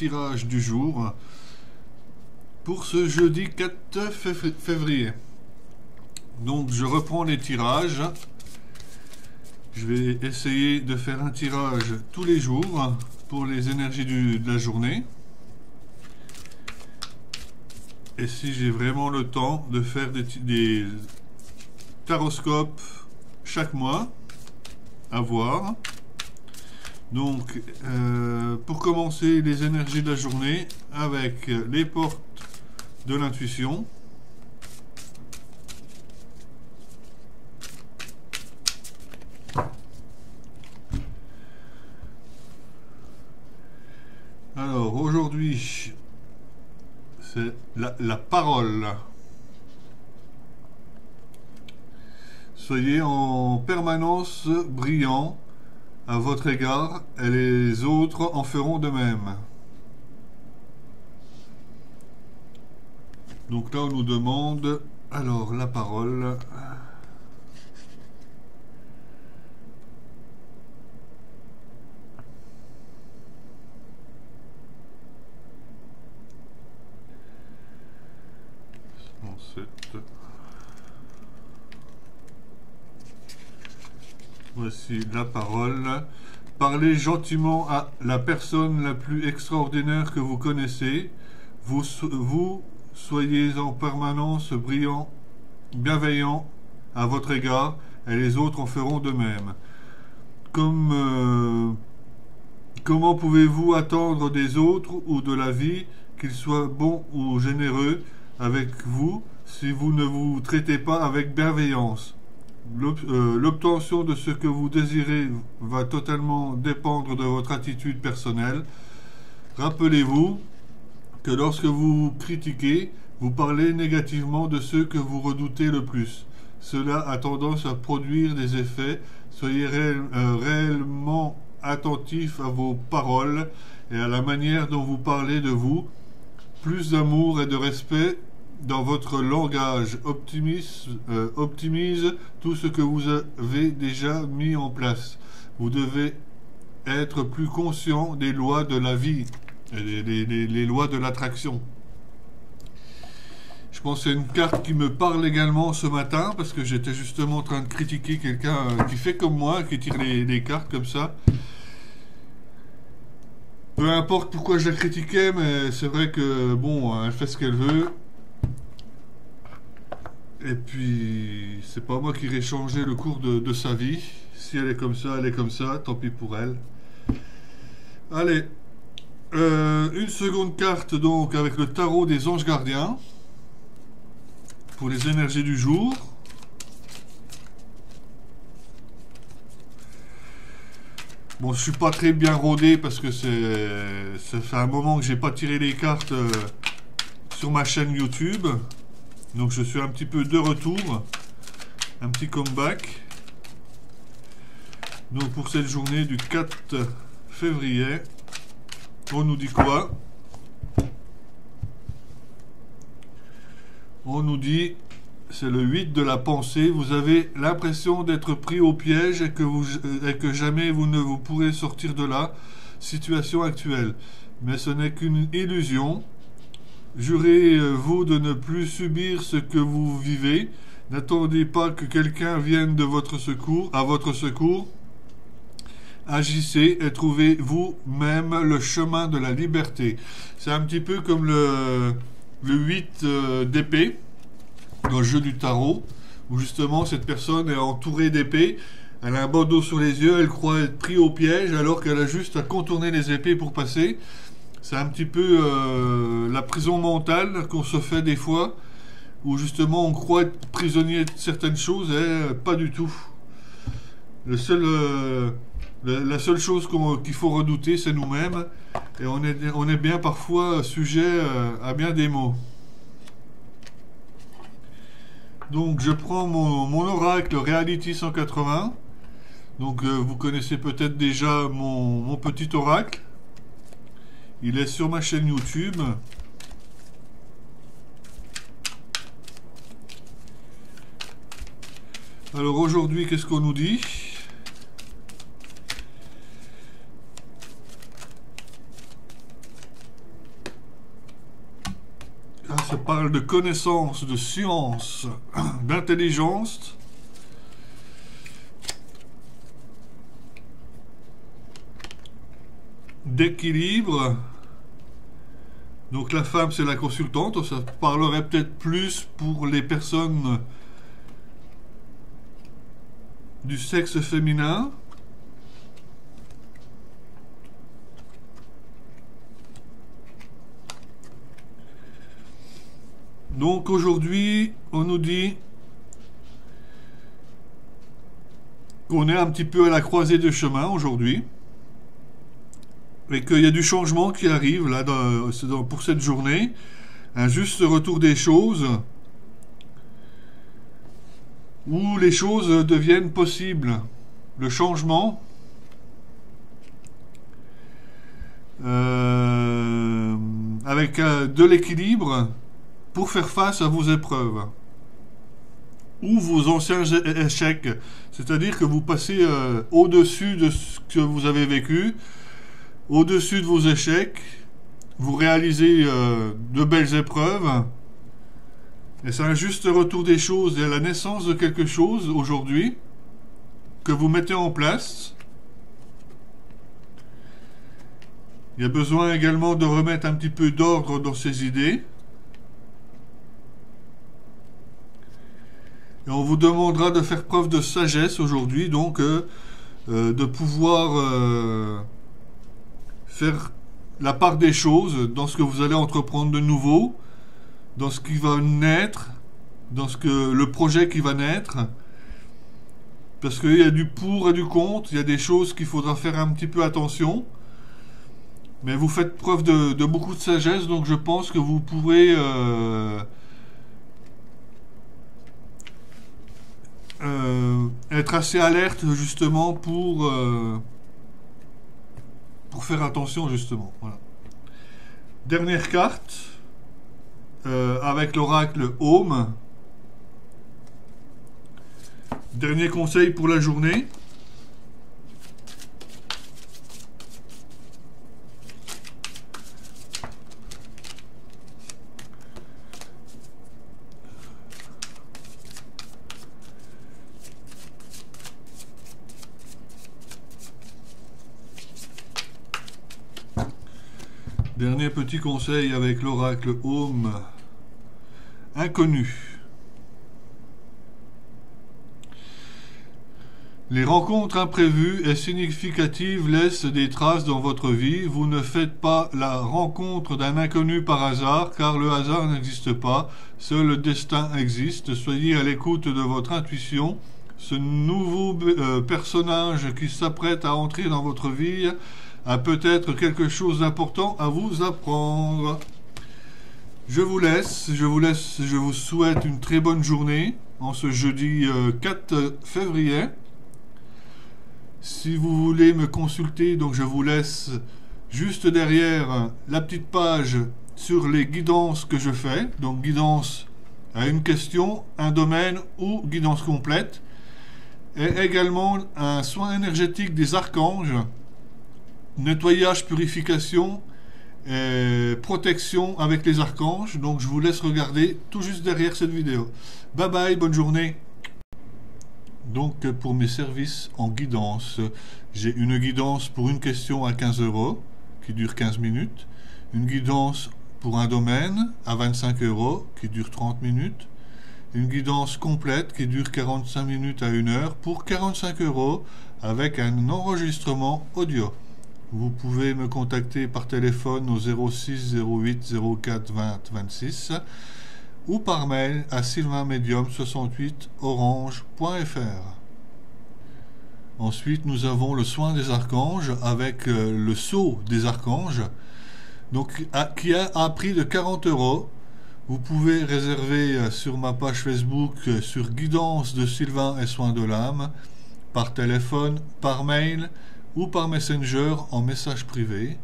tirage du jour pour ce jeudi 4 février. Donc je reprends les tirages. Je vais essayer de faire un tirage tous les jours pour les énergies de la journée. Et si j'ai vraiment le temps de faire des taroscopes chaque mois, à voir. Donc, pour commencer, les énergies de la journée avec les portes de l'intuition. Alors, aujourd'hui, c'est la parole. Soyez en permanence brillant à votre égard et les autres en feront de même. Donc là, on nous demande, alors, la parole. Voici la parole. Parlez gentiment à la personne la plus extraordinaire que vous connaissez. Vous soyez en permanence brillant, bienveillant à votre égard, et les autres en feront de même. Comment pouvez-vous attendre des autres ou de la vie qu'ils soient bons ou généreux avec vous si vous ne vous traitez pas avec bienveillance? L'obtention de ce que vous désirez va totalement dépendre de votre attitude personnelle. Rappelez-vous que lorsque vous critiquez, vous parlez négativement de ceux que vous redoutez le plus. Cela a tendance à produire des effets. Soyez réellement attentif à vos paroles et à la manière dont vous parlez de vous. Plus d'amour et de respect dans votre langage. Optimise tout ce que vous avez déjà mis en place. Vous devez être plus conscient des lois de la vie et les lois de l'attraction. Je pense que c'est une carte qui me parle également ce matin, parce que j'étais justement en train de critiquer quelqu'un qui fait comme moi, qui tire les cartes comme ça. Peu importe pourquoi je la critiquais, mais c'est vrai que bon, elle fait ce qu'elle veut. Et puis, c'est pas moi qui irai changer le cours de sa vie. Si elle est comme ça, elle est comme ça. Tant pis pour elle. Allez. Une seconde carte, donc, avec le tarot des anges gardiens. Pour les énergies du jour. Bon, je suis pas très bien rodé parce que ça fait un moment que j'ai pas tiré les cartes sur ma chaîne YouTube. Donc je suis un petit peu de retour, un petit comeback. Donc pour cette journée du 4 février, on nous dit quoi? On nous dit, c'est le 8 de la pensée, vous avez l'impression d'être pris au piège et que jamais vous ne vous pourrez sortir de la situation actuelle. Mais ce n'est qu'une illusion. Jurez-vous de ne plus subir ce que vous vivez. N'attendez pas que quelqu'un vienne à votre secours. Agissez et trouvez vous-même le chemin de la liberté. C'est un petit peu comme le 8 d'épée dans le jeu du tarot, où justement cette personne est entourée d'épées. Elle a un bandeau sur les yeux, elle croit être prise au piège alors qu'elle a juste à contourner les épées pour passer. C'est un petit peu la prison mentale qu'on se fait des fois, où justement on croit être prisonnier de certaines choses et pas du tout. La seule chose qu'il faut redouter, c'est nous-mêmes, et on est bien parfois sujet à bien des maux. Donc je prends mon oracle Reality 180. Donc vous connaissez peut-être déjà mon petit oracle. Il est sur ma chaîne YouTube. Alors aujourd'hui, qu'est-ce qu'on nous dit? ça parle de connaissance, de science, d'intelligence. D'équilibre. Donc la femme, c'est la consultante. Ça parlerait peut-être plus pour les personnes du sexe féminin. Donc aujourd'hui, on nous dit qu'on est un petit peu à la croisée de chemin aujourd'hui. Et qu'il y a du changement qui arrive là pour cette journée. Un juste retour des choses. Où les choses deviennent possibles. Le changement. Avec de l'équilibre pour faire face à vos épreuves. Ou vos anciens échecs. C'est-à-dire que vous passez au-dessus de ce que vous avez vécu. Au-dessus de vos échecs, vous réalisez de belles épreuves. Et c'est un juste retour des choses et à la naissance de quelque chose aujourd'hui que vous mettez en place. Il y a besoin également de remettre un petit peu d'ordre dans ces idées. Et on vous demandera de faire preuve de sagesse aujourd'hui, donc de pouvoir faire la part des choses dans ce que vous allez entreprendre de nouveau, dans ce qui va naître, dans le projet qui va naître. Parce qu'il y a du pour et du contre, il y a des choses qu'il faudra faire un petit peu attention. Mais vous faites preuve de beaucoup de sagesse, donc je pense que vous pourrez être assez alerte justement pour faire attention justement. Voilà. Dernière carte avec l'oracle Home. Dernier conseil pour la journée. Dernier petit conseil avec l'oracle Home. Inconnu. Les rencontres imprévues et significatives laissent des traces dans votre vie. Vous ne faites pas la rencontre d'un inconnu par hasard, car le hasard n'existe pas. Seul le destin existe. Soyez à l'écoute de votre intuition. Ce nouveau personnage qui s'apprête à entrer dans votre vie a peut-être quelque chose d'important à vous apprendre. Je vous souhaite une très bonne journée en ce jeudi 4 février. Si vous voulez me consulter, donc je vous laisse juste derrière la petite page sur les guidances que je fais. Donc guidance à une question, un domaine ou guidance complète. Et également un soin énergétique des archanges, nettoyage, purification et protection avec les archanges. Donc je vous laisse regarder tout juste derrière cette vidéo. Bye bye, bonne journée. Donc pour mes services en guidance, j'ai une guidance pour une question à 15 € qui dure 15 minutes, une guidance pour un domaine à 25 € qui dure 30 minutes, une guidance complète qui dure 45 minutes à 1 heure pour 45 € avec un enregistrement audio. Vous pouvez me contacter par téléphone au 06 08 04 20 26 ou par mail à sylvainmedium68orange.fr. Ensuite, nous avons le soin des archanges avec le sceau des archanges, donc qui a un prix de 40 €. Vous pouvez réserver sur ma page Facebook sur Guidance de Sylvain et Soins de l'âme, par téléphone, par mail ou par Messenger en message privé.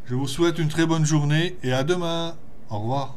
Je vous souhaite une très bonne journée et à demain. Au revoir.